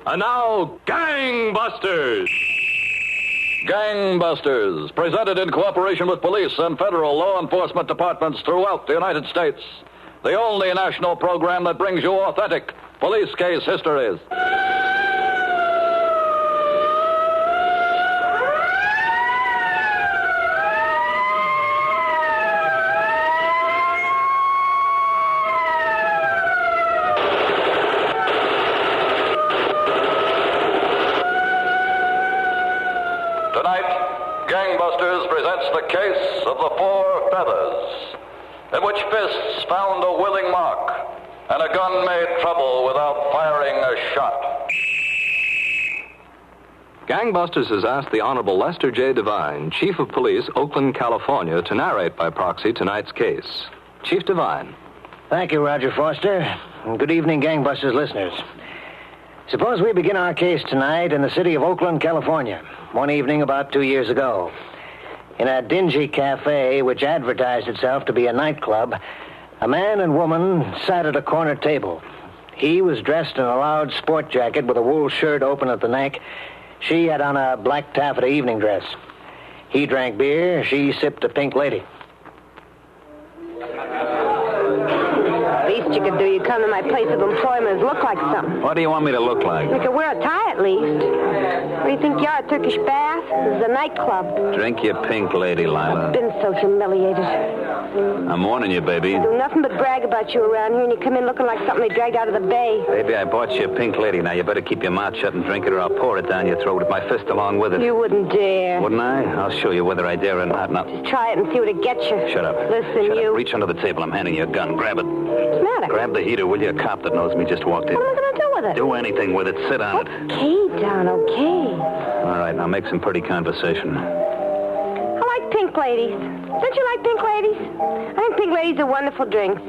And now, Gangbusters! Gangbusters, presented in cooperation with police and federal law enforcement departments throughout the United States. The only national program that brings you authentic police case histories. Tonight, Gangbusters presents the case of the Four Feathers, in which fists found a willing mark and a gun made trouble without firing a shot. Gangbusters has asked the Honorable Lester J. Devine, Chief of Police, Oakland, California, to narrate by proxy tonight's case. Chief Devine. Thank you, Roger Foster. And good evening, Gangbusters listeners. Suppose we begin our case tonight in the city of Oakland, California, one evening about 2 years ago. In a dingy cafe which advertised itself to be a nightclub, a man and woman sat at a corner table. He was dressed in a loud sport jacket with a wool shirt open at the neck. She had on a black taffeta evening dress. He drank beer. She sipped a Pink Lady. Least you could do, you come to my place of employment, look like something. What do you want me to look like? You could wear a tie at least. What do you think you are, a Turkish bath? This is a nightclub. Drink your Pink Lady, Lila. I've been so humiliated. I'm warning you, baby. I do nothing but brag about you around here, and you come in looking like something they dragged out of the bay. Baby, I bought you a Pink Lady. Now, you better keep your mouth shut and drink it, or I'll pour it down your throat with my fist along with it. You wouldn't dare. Wouldn't I? I'll show you whether I dare or not. Now, Just try it and see what it gets you. shut up. Listen, Shut you. up. Reach under the table. I'm handing you a gun. Grab it. What's the matter? Grab the heater, will you? A cop that knows me just walked in. What am I going to do with it? Do anything with it. Sit on it. Okay, Don, okay. All right, now make some pretty conversation. I like Pink Ladies. Don't you like Pink Ladies? I think Pink Ladies are wonderful drinks.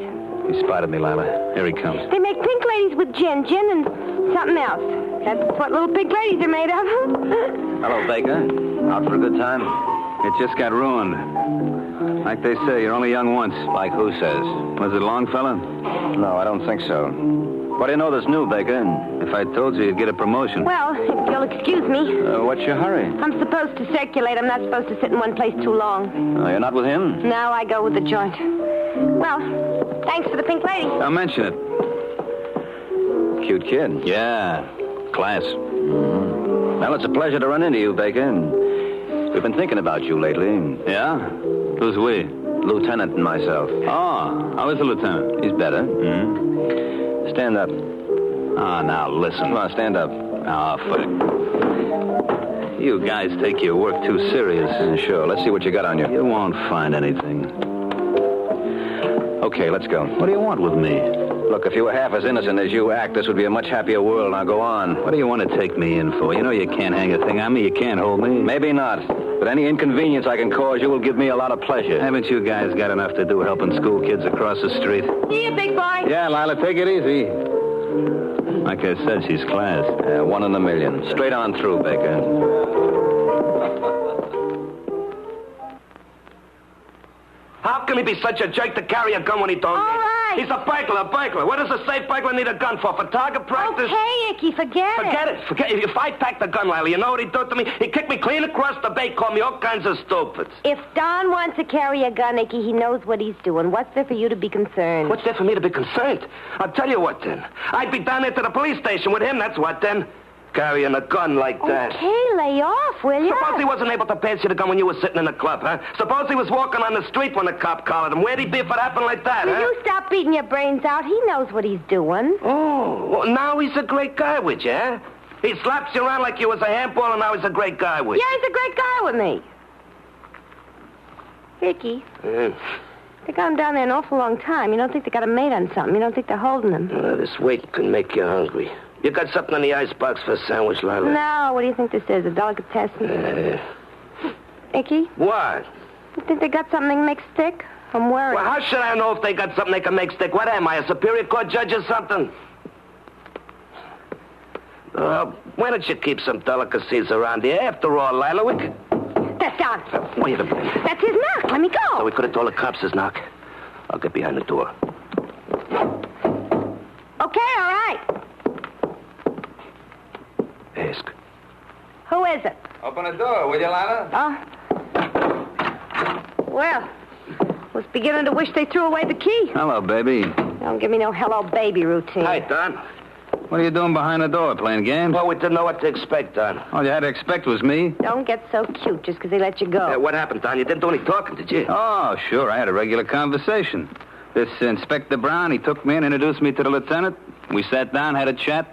He spotted me, Lila. Here he comes. They make Pink Ladies with gin and something else. That's what little Pink Ladies are made of. Hello, Baker. Out for a good time? It just got ruined. Like they say, you're only young once. Like who says? Was it Longfellow? No, I don't think so. What do you know that's new, Baker? If I told you, you'd get a promotion. Well, if you'll excuse me. What's your hurry? I'm supposed to circulate. I'm not supposed to sit in one place too long. You're not with him? No, I go with the joint. Well, thanks for the Pink Lady. I'll mention it. Cute kid. Yeah. Class. Well, it's a pleasure to run into you, Baker. We've been thinking about you lately. Yeah? Who's we? Lieutenant and myself. Oh, how is the lieutenant? He's better. Mm-hmm. Stand up. Ah, now listen. Come on, stand up. Ah, fuck it. You guys take your work too serious. Sure, let's see what you got on you. You won't find anything. Okay, let's go. What do you want with me? Look, if you were half as innocent as you act, this would be a much happier world. Now go on. What do you want to take me in for? You know you can't hang a thing on me. You can't hold me. Maybe not. But any inconvenience I can cause you will give me a lot of pleasure. Haven't you guys got enough to do helping school kids across the street? See you, big boy. Yeah, Lila, take it easy. Like I said, she's class. One in a million. Straight on through, Baker. How can he be such a jerk to carry a gun when he don't All need it? right. He's a burglar. What does a safe burglar need a gun for? For target practice? Okay, Icky, forget it. Forget it. If I packed the gun, Lila, you know what he'd do to me? He'd kick me clean across the bay, call me all kinds of stupids. If Don wants to carry a gun, Icky, he knows what he's doing. What's there for you to be concerned? What's there for me to be concerned? I'll tell you what, then. I'd be down there to the police station with him, that's what, then. Carrying a gun like that. Okay, lay off, will you? Suppose he wasn't able to pass you the gun when you were sitting in the club, huh? Suppose he was walking on the street when the cop collared him. Where'd he be if it happened like that, Will huh? you stop beating your brains out? He knows what he's doing. Oh, well, now he's a great guy with you, huh? He slaps you around like you was a handball, and now he's a great guy with you. Yeah, he's a great guy with me. Icky, they got him down there an awful long time. You don't think they got him made on something? You don't think they're holding him? This weight can make you hungry. You got something in the icebox for a sandwich, Lila? No, what do you think this is, a delicatessen? Icky, What? you think they got something they make stick? I'm worried. Well, how should I know if they got something they can make stick? What am I, a Superior Court judge or something? Why don't you keep some delicacies around here? After all, Lila, we could... That's Don. Wait a minute. That's his knock. Let me go. So we could have told the cops his knock. I'll get behind the door. Okay, all right. ask. Who is it? Open the door, will you, Lila? Well, was beginning to wish they threw away the key. Hello, baby. Don't give me no hello baby routine. Hi, Don. What are you doing behind the door, playing games? Well, we didn't know what to expect, Don. All you had to expect was me. Don't get so cute just because they let you go. What happened, Don? You didn't do any talking, did you? Oh, sure. I had a regular conversation. This Inspector Brown, he took me and introduced me to the lieutenant. We sat down, had a chat.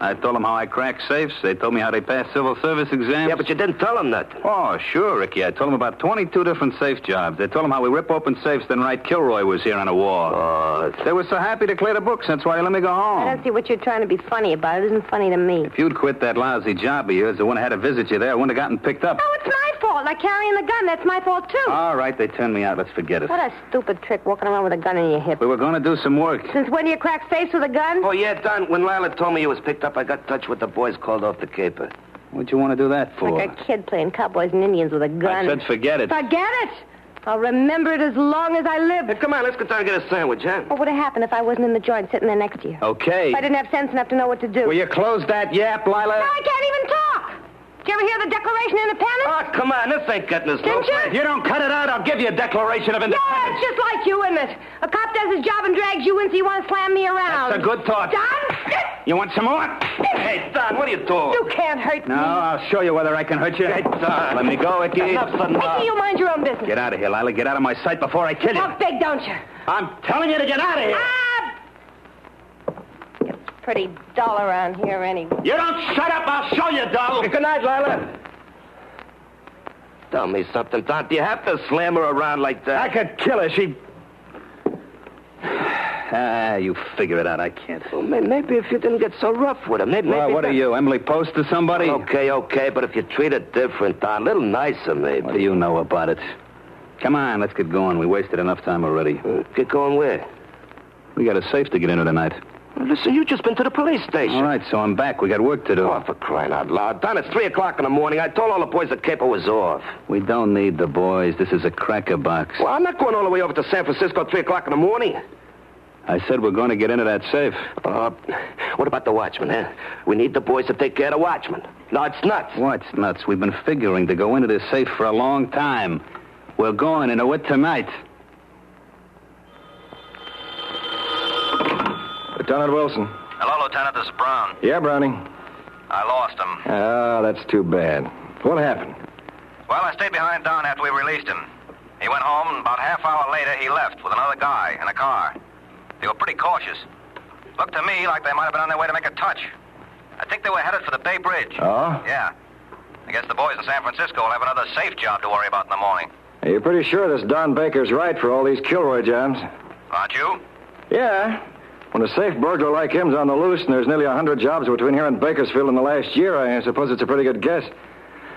I told them how I crack safes. They told me how they pass civil service exams. Yeah, but you didn't tell them nothing. Oh, sure, Ricky. I told them about 22 different safe jobs. They told them how we rip open safes, then write Kilroy was here on a wall. Oh, They were so happy to clear the books. That's why they let me go home. I don't see what you're trying to be funny about. It isn't funny to me. If you'd quit that lousy job of yours, the one who had to visit you there, I wouldn't have gotten picked up. Oh, it's my fault. Like carrying the gun. That's my fault, too. All right, they turned me out. Let's forget it. What a stupid trick, walking around with a gun in your hip. We were going to do some work. Since when do you crack safes with a gun? Oh, yeah, Don. When Lila told me you was picked up, I got in touch with the boys called off the caper. What'd you want to do that for? Like a kid playing cowboys and Indians with a gun. I said forget it. Forget it! I'll remember it as long as I live. Hey, come on, let's get down and get a sandwich, huh? What would have happened if I wasn't in the joint sitting there next to you? Okay. If I didn't have sense enough to know what to do. Will you close that yap, Lila? Now I can't even talk. Did you ever hear the Declaration of Independence? Oh, come on, this ain't getting us Didn't you? If you don't cut it out, I'll give you a Declaration of Yeah, Independence. it's just like you, isn't it? A cop does his job and drags you in so you want to slam me around. That's a good thought. Don? You want some more? Hey, Don, what are you doing? You can't hurt me. No, I'll show you whether I can hurt you. Hey, Don. Let me go, Icky. Enough's enough. Mickey, you mind your own business. Get out of here, Lila. Get out of my sight before I kill you. Talk big, don't you? I'm telling you to get out of here. It's pretty dull around here anyway. You don't shut up, I'll show you, doll. Good night, Lila. Tell me something, Don. Do you have to slam her around like that? I could kill her. She... you figure it out. I can't. Well, maybe if you didn't get so rough with her. Maybe What are you, Emily Post or somebody? Okay, but if you treat her different, Don, a little nicer, maybe. What do you know about it? Come on, let's get going. We wasted enough time already. Get going where? We got a safe to get into tonight. Listen, you just been to the police station. All right, so I'm back. We got work to do. Oh, for crying out loud. Don, it's 3 o'clock in the morning. I told all the boys the caper was off. We don't need the boys. This is a cracker box. Well, I'm not going all the way over to San Francisco at 3 o'clock in the morning. I said we're going to get into that safe. What about the watchman, huh? We need the boys to take care of the watchman. No, it's nuts. What's nuts? We've been figuring to go into this safe for a long time. We're going into it tonight. Lieutenant Wilson. Hello, Lieutenant. This is Brown. Yeah, Brownie. I lost him. Oh, that's too bad. What happened? Well, I stayed behind Don after we released him. He went home, and about half hour later, he left with another guy in a car. They were pretty cautious. Looked to me like they might have been on their way to make a touch. I think they were headed for the Bay Bridge. Oh? Yeah. I guess the boys in San Francisco will have another safe job to worry about in the morning. Are you pretty sure this Don Baker's right for all these Kilroy jobs? Aren't you? Yeah. When a safe burglar like him's on the loose and there's nearly 100 jobs between here and Bakersfield in the last year, I suppose it's a pretty good guess.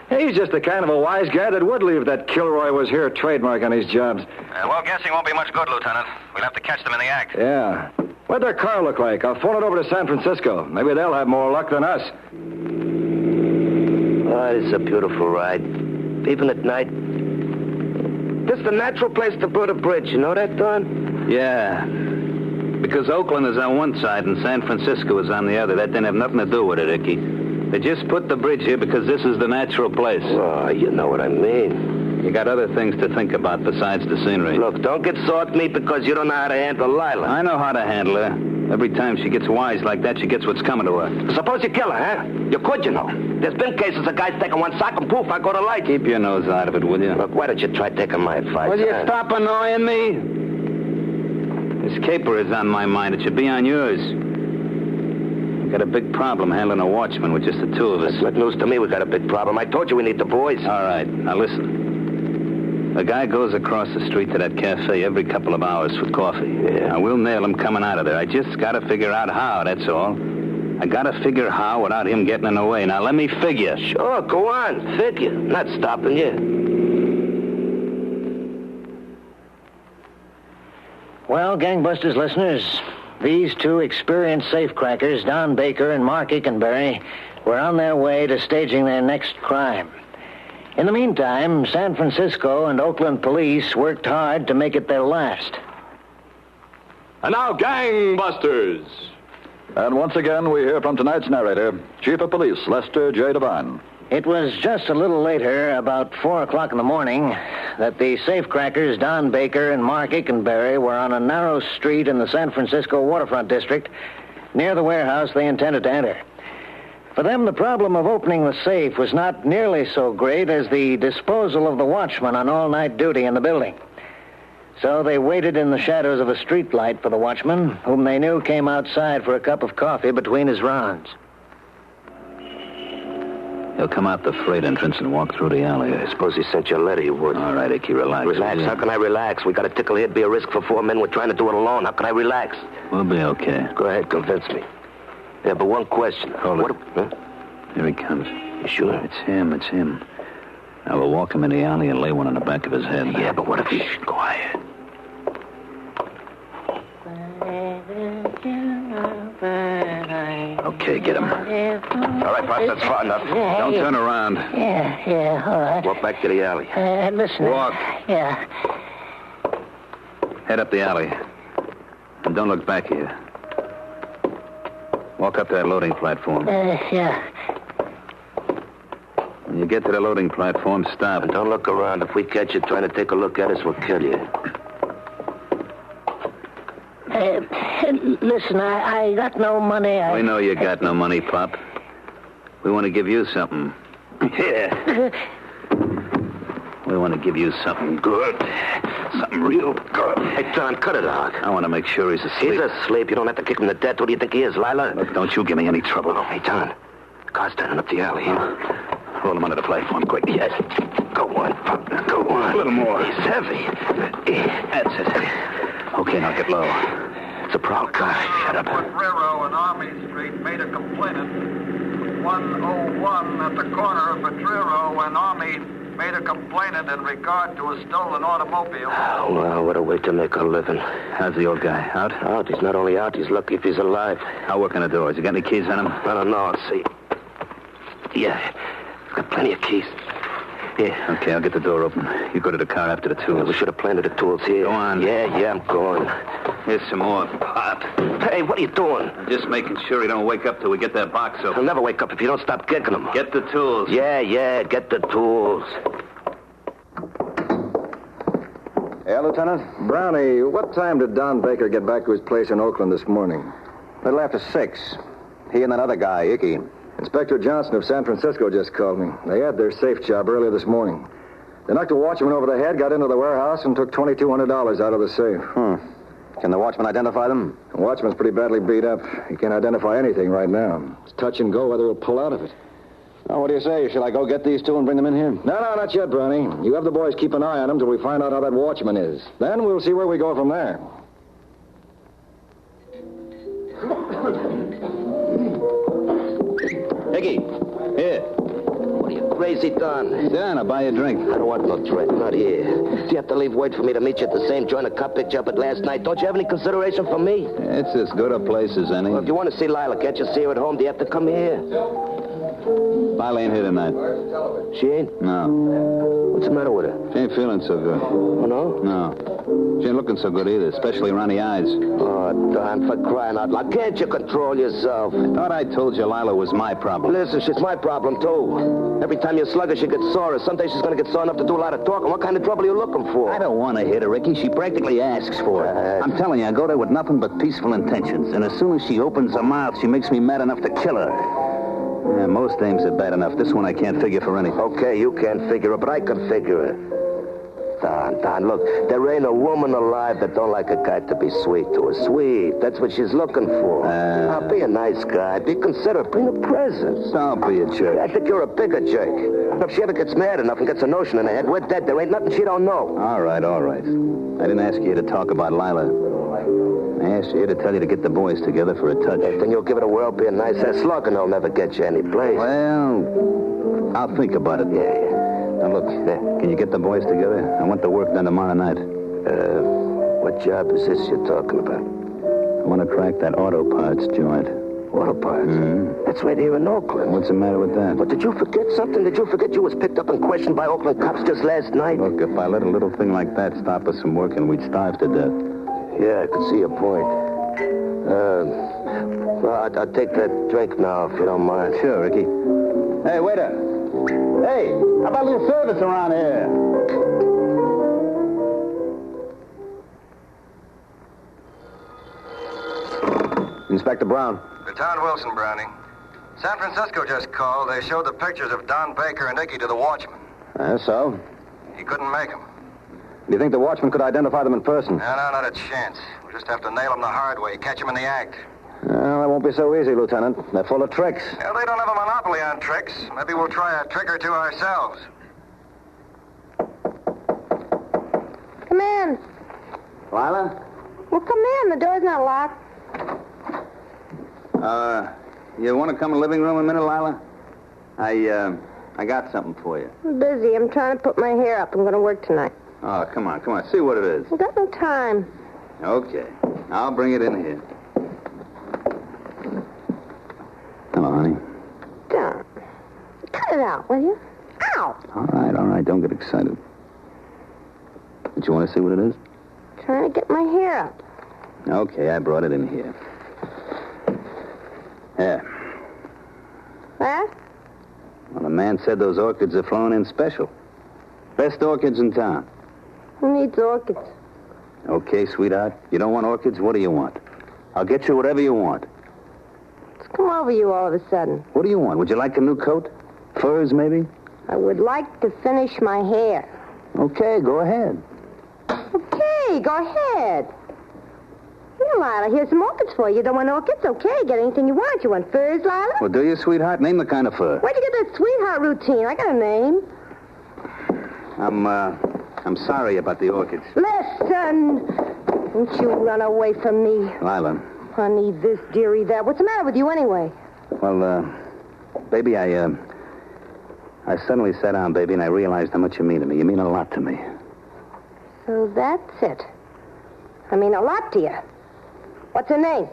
He's just the kind of a wise guy that would leave that Kilroy was here trademark on his jobs. Well, guessing won't be much good, Lieutenant. We'll have to catch them in the act. Yeah. What'd their car look like? I'll phone it over to San Francisco. Maybe they'll have more luck than us. Oh, it's a beautiful ride. Even at night. This is the natural place to build a bridge. You know that, Don? Yeah. Because Oakland is on one side and San Francisco is on the other. That didn't have nothing to do with it, Icky. They just put the bridge here because this is the natural place. Oh, you know what I mean. You got other things to think about besides the scenery. Look, don't get sore at me because you don't know how to handle Lila. I know how to handle her. Every time she gets wise like that, she gets what's coming to her. Suppose you kill her, huh? You could, you know. There's been cases of guys taking one sock and poof, I go to light. Keep your nose out of it, will you? Look, why don't you try taking my advice? Will you stop annoying me? This caper is on my mind. It should be on yours. We've got a big problem handling a watchman with just the two of us. That's news to me. We got a big problem. I told you we need the boys. All right. Now listen. A guy goes across the street to that cafe every couple of hours for coffee. Yeah. Now, we'll nail him coming out of there. I just got to figure out how, that's all. I got to figure how without him getting in the way. Now, let me figure. Sure, go on. Figure. Not stopping you. Well, Gangbusters listeners, these two experienced safecrackers, Don Baker and Mark Ickenberry, were on their way to staging their next crime. In the meantime, San Francisco and Oakland police worked hard to make it their last. And now, Gangbusters. And once again, we hear from tonight's narrator, Chief of Police Lester J. Devine. It was just a little later, about 4 o'clock in the morning, that the safecrackers Don Baker and Mark Ikenberry were on a narrow street in the San Francisco waterfront district near the warehouse they intended to enter. For them, the problem of opening the safe was not nearly so great as the disposal of the watchman on all-night duty in the building. So they waited in the shadows of a street light for the watchman, whom they knew came outside for a cup of coffee between his rounds. He'll come out the freight entrance and walk through the alley. I suppose he sent you a letter, you would. All right, Icky, relax. Relax? How can I relax? We got a tickle here. It'd be a risk for 4 men. We're trying to do it alone. How can I relax? We'll be okay. Go ahead, convince me. Yeah, but one question. Hold it. Huh? Here he comes. You sure? It's him. Now, we'll walk him in the alley and lay one on the back of his head. Yeah, but what if he... Shh, quiet. Okay, get him. All right, boss, that's far enough. Don't turn around. Yeah, all right. Walk back to the alley. Listen. Walk. Yeah. Head up the alley. And don't look back here. Walk up that loading platform. Yeah. When you get to the loading platform, stop. And don't look around. If we catch you trying to take a look at us, we'll kill you. Listen, I got no money. We know you got no money, Pop. We want to give you something. Yeah. We want to give you something good. Something real good. Hey, John, cut it out. I want to make sure he's asleep. He's asleep. You don't have to kick him to death. Who do you think he is, Lila? Look, don't you give me any trouble. Oh, hey, John. Car's turning up the alley. Roll him under the platform, quick. Yes. Go on. Go on. A little more. He's heavy. That's it. Okay, now get low. It's a proud car. Shut up. Potrero and Army Street made a complainant. 101 at the corner of Potrero and Army made a complainant in regard to a stolen automobile. Oh, well, what a way to make a living. How's the old guy? Out? Out. He's not only out, he's lucky if he's alive. I'll work on the doors. You got any keys on him? I don't know. I'll see. Yeah. Got plenty of keys. Yeah. Okay, I'll get the door open. You go to the car after the tools. Yeah, we should have planted the tools here. Go on. Yeah, I'm going. Here's some more, Pop. Hey, what are you doing? I'm just making sure he don't wake up till we get that box He'll open. never wake up if you don't stop kicking him. Get the tools. Yeah, get the tools. Yeah, Lieutenant? Brownie, what time did Don Baker get back to his place in Oakland this morning? A little after 6. He and that other guy, Icky. Inspector Johnson of San Francisco just called me. They had their safe job earlier this morning. They knocked a watchman over the head, got into the warehouse, and took $2,200 out of the safe. Can the watchman identify them? The watchman's pretty badly beat up. He can't identify anything right now. It's touch and go whether he'll pull out of it. Now, what do you say? Shall I go get these two and bring them in here? No, not yet, Brownie. You have the boys keep an eye on them till we find out how that watchman is. Then we'll see where we go from there. Icky, here. What are you, crazy, Don? Sit down, I'll buy you a drink. I don't want no drink, not here. Do you have to leave word for me to meet you at the same joint a cop picked you up at last night? Don't you have any consideration for me? It's as good a place as any. Well, if you want to see Lila, can't you see her at home? Do you have to come here? Lila ain't here tonight. She ain't? No. What's the matter with her? She ain't feeling so good. Oh, no? No. She ain't looking so good either, especially around the eyes. Oh, Don, for crying out loud. Can't you control yourself? Thought I told you Lila was my problem. Listen, she's my problem, too. Every time you slug her, she gets sore. Someday she's going to get sore enough to do a lot of talking. What kind of trouble are you looking for? I don't want to hit her, Ricky. She practically asks for it. I'm telling you, I go there with nothing but peaceful intentions. And as soon as she opens her mouth, she makes me mad enough to kill her. Yeah, most dames are bad enough. This one I can't figure for anything. Okay, you can't figure it, but I can figure it. Don, look, there ain't a woman alive that don't like a guy to be sweet to her. Sweet, that's what she's looking for. Now, be a nice guy. Be considerate. Bring her presents. Don't be a jerk. I think you're a bigger jerk. If she ever gets mad enough and gets a notion in her head, we're dead. There ain't nothing she don't know. All right. I didn't ask you to talk about Lila. I asked you to tell you to get the boys together for a touch. Then you'll give it a whirl, be a nice ass slug, and they'll never get you any place. Well, I'll think about it. Yeah. Now, look, can you get the boys together? I want the work done tomorrow night. What job is this you're talking about? I want to crack that auto parts joint. Auto parts? Mm-hmm. That's right here in Oakland. What's the matter with that? But did you forget something? Did you forget you was picked up and questioned by Oakland cops just last night? Look, if I let a little thing like that stop us from working, we'd starve to death. Yeah, I can see your point. Well, I'll take that drink now, if you don't mind. Sure, Ricky. Hey, waiter. Hey, how about a little service around here? Inspector Brown. Lieutenant Wilson, Browning. San Francisco just called. They showed the pictures of Don Baker and Icky to the watchman. So? He couldn't make them. Do you think the watchman could identify them in person? No, not a chance. We'll just have to nail them the hard way, catch them in the act. Well, that won't be so easy, Lieutenant. They're full of tricks. Well, they don't have a monopoly on tricks. Maybe we'll try a trick or two ourselves. Come in. Lila? Well, come in. The door's not locked. You want to come in the living room a minute, Lila? I got something for you. I'm busy. I'm trying to put my hair up. I'm going to work tonight. Oh, come on. See what it is. I've got no time. Okay. I'll bring it in here. Hello, honey. Don, cut it out, will you? Ow! All right. Don't get excited. But you want to see what it is? Trying to get my hair up. Okay, I brought it in here. There. What? Well, the man said those orchids are flown in special. Best orchids in town. Who needs orchids? Okay, sweetheart. You don't want orchids? What do you want? I'll get you whatever you want. What's come over you all of a sudden? What do you want? Would you like a new coat? Furs, maybe? I would like to finish my hair. Okay, go ahead. Okay, go ahead. Here, Lila, here's some orchids for you. You don't want orchids? Okay, get anything you want. You want furs, Lila? Well, do you, sweetheart? Name the kind of fur. Where'd you get that sweetheart routine? I got a name. I'm sorry about the orchids. Listen! Don't you run away from me. Lila. Honey, this, dearie, that. What's the matter with you anyway? Well, baby, I suddenly sat down, baby, and I realized how much you mean to me. You mean a lot to me. So that's it. I mean a lot to you. What's her name?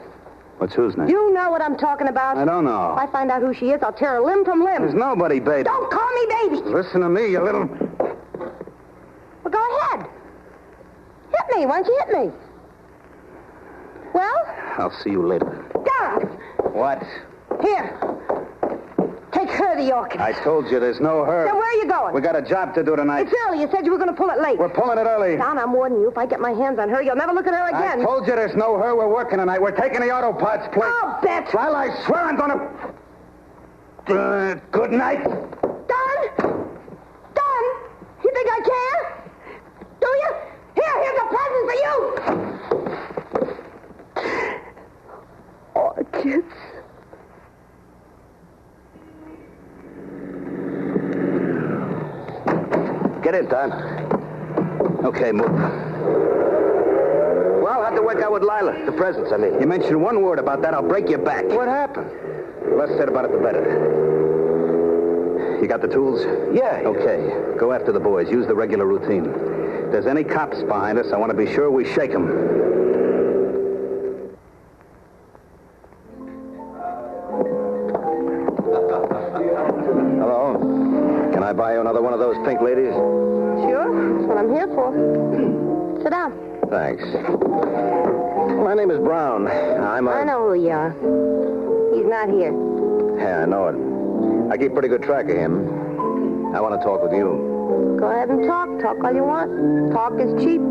What's whose name? You know what I'm talking about. I don't know. If I find out who she is, I'll tear her limb from limb. There's nobody, baby. Don't call me baby. Listen to me, you little... Well, go ahead. Hit me. Why don't you hit me? Well? I'll see you later. Don! What? Here. Take her the orchid. I told you there's no her. Then where are you going? We got a job to do tonight. It's early. You said you were going to pull it late. We're pulling it early. Don, I'm warning you. If I get my hands on her, you'll never look at her again. I told you there's no her. We're working tonight. We're taking the auto parts place. I'll bet. Well, I swear I'm going to... good night. Don? Don? You think I care? Do you? Here's a present for you. Orchids. Get in, Don. Okay, move. Well, how'd it work out with Lila? The presents, I mean. You mention one word about that, I'll break your back. What happened? The less said about it, the better. You got the tools? Yeah. Okay. Go after the boys. Use the regular routine. If there's any cops behind us, I want to be sure we shake them. Hello. Can I buy you another one of those pink ladies? Sure. That's what I'm here for. Sit down. Thanks. My name is Brown. I know who you are. He's not here. Yeah, I know it. I keep pretty good track of him. I want to talk with you. Go ahead and talk. Talk all you want. Talk is cheap.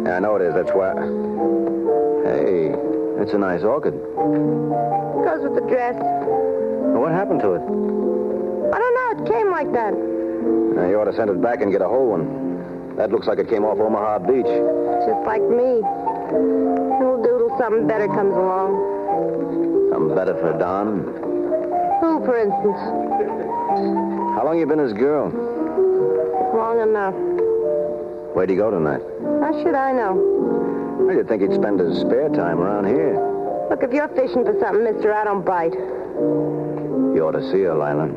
Yeah, I know it is. That's why. Hey, that's a nice orchid. Goes with the dress. What happened to it? I don't know. It came like that. Now, you ought to send it back and get a whole one. That looks like it came off Omaha Beach. Just like me. We'll do till something better comes along. Something better for Don. Who, for instance? How long you been his girl? Long enough. Where'd he go tonight? How should I know? Well, you'd think he'd spend his spare time around here. Look, if you're fishing for something, mister, I don't bite. You ought to see her, Lila.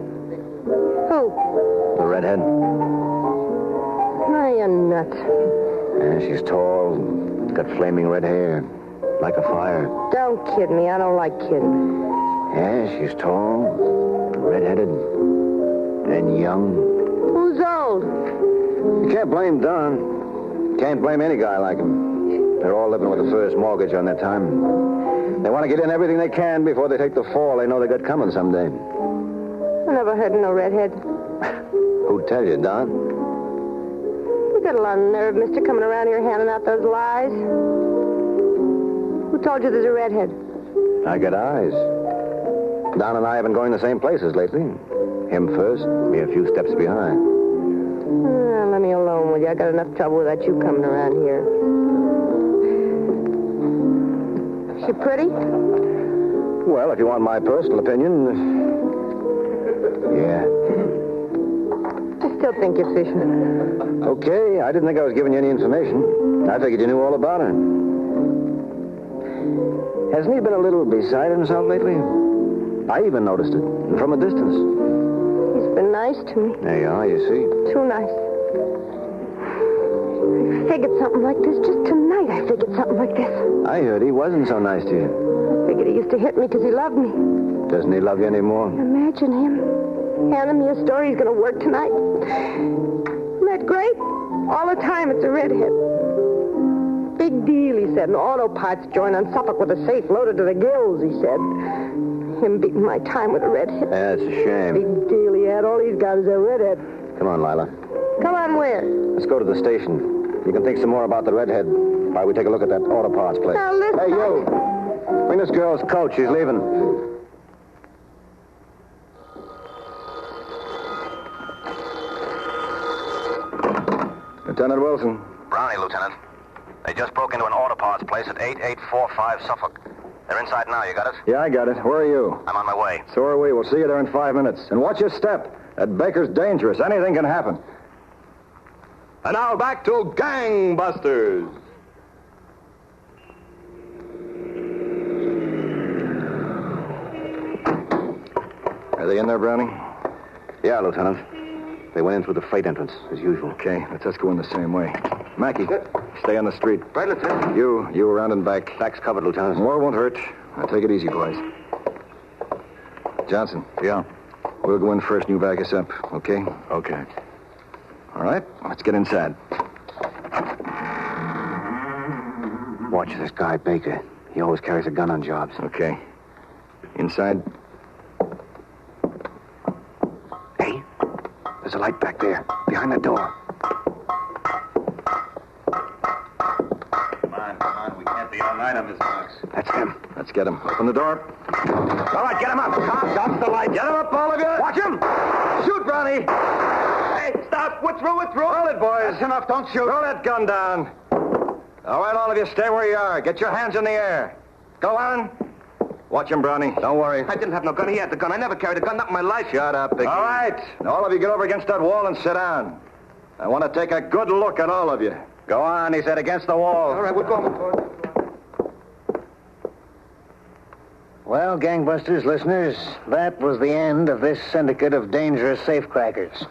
Who? The redhead. Oh, you're nuts. Yeah, she's tall, got flaming red hair, like a fire. Don't kid me. I don't like kidding. Yeah, she's tall, red-headed, and young. Who's old? You can't blame Don. Can't blame any guy like him. They're all living with the first mortgage on their time. They want to get in everything they can before they take the fall they know they got coming someday. I never heard of no redhead. Who'd tell you, Don? You got a lot of nerve, mister, coming around here handing out those lies. Who told you there's a redhead? I got eyes. Don and I have been going the same places lately. Him first, me a few steps behind. Let me alone with you. I got enough trouble without you coming around here. Is she pretty? Well, if you want my personal opinion, yeah. I still think you're fishing. Okay, I didn't think I was giving you any information. I figured you knew all about her. Hasn't he been a little beside himself lately? I even noticed it, from a distance. He's been nice to me. There you are, you see. Too nice. I figured something like this. Just tonight I figured something like this. I heard he wasn't so nice to you. I figured he used to hit me because he loved me. Doesn't he love you anymore? Imagine him handing me a story he's going to work tonight. Isn't that great? All the time it's a redhead. Big deal, he said. An auto parts joint on Suffolk with a safe loaded to the gills, he said. Him beating my time with a redhead. That's a shame. Big deal he had. All he's got is a redhead. Come on, Lila. Come on, where? Let's go to the station. You can think some more about the redhead while we take a look at that auto parts place. Now, listen. Hey, you. Bring this girl's coat. She's leaving. Lieutenant Wilson. Brownie, Lieutenant. They just broke into an auto parts place at 8845 Suffolk. They're inside now. You got it? Yeah, I got it. Where are you? I'm on my way. So are we. We'll see you there in 5 minutes. And watch your step. That baker's dangerous. Anything can happen. And now back to Gangbusters. Are they in there, Browning? Yeah, Lieutenant. They went in through the freight entrance, as usual. Okay, let's just go in the same way. Mackie, stay on the street. Right, Lieutenant. You around and back. Back's covered, Lieutenant. More won't hurt. Now take it easy, boys. Johnson. Yeah. We'll go in first and you back us up, okay? Okay. All right, let's get inside. Watch this guy, Baker. He always carries a gun on jobs. Okay. Inside. Hey, there's a light back there, behind the door. Come on. We can't be all night on this box. That's them. Let's get him. Open the door. All right, get him up. Stop the light. Get him up, all of you. Watch him. Shoot, Brownie. Hey, stop. We're through. Roll it, boys. That's enough. Don't shoot. Throw that gun down. All right, all of you, stay where you are. Get your hands in the air. Go on. Watch him, Brownie. Don't worry. I didn't have no gun. He had the gun. I never carried a gun, not in my life. Shut up, Baker. All right. Now, all of you get over against that wall and sit down. I want to take a good look at all of you. Go on, he said, against the wall. All right, we're going. Well, Gangbusters listeners, that was the end of this syndicate of dangerous safecrackers.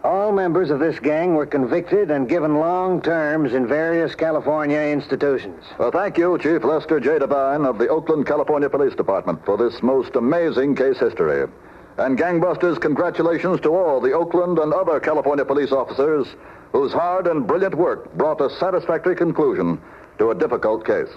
All members of this gang were convicted and given long terms in various California institutions. Well, thank you, Chief Lester J. Devine of the Oakland, California Police Department for this most amazing case history. And Gangbusters, congratulations to all the Oakland and other California police officers whose hard and brilliant work brought a satisfactory conclusion to a difficult case.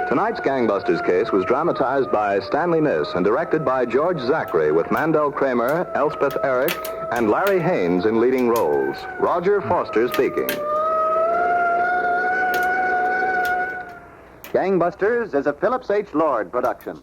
Tonight's Gangbusters case was dramatized by Stanley Niss and directed by George Zachary with Mandel Kramer, Elspeth Eric, and Larry Haynes in leading roles. Roger Foster speaking. Gangbusters is a Phillips H. Lord production.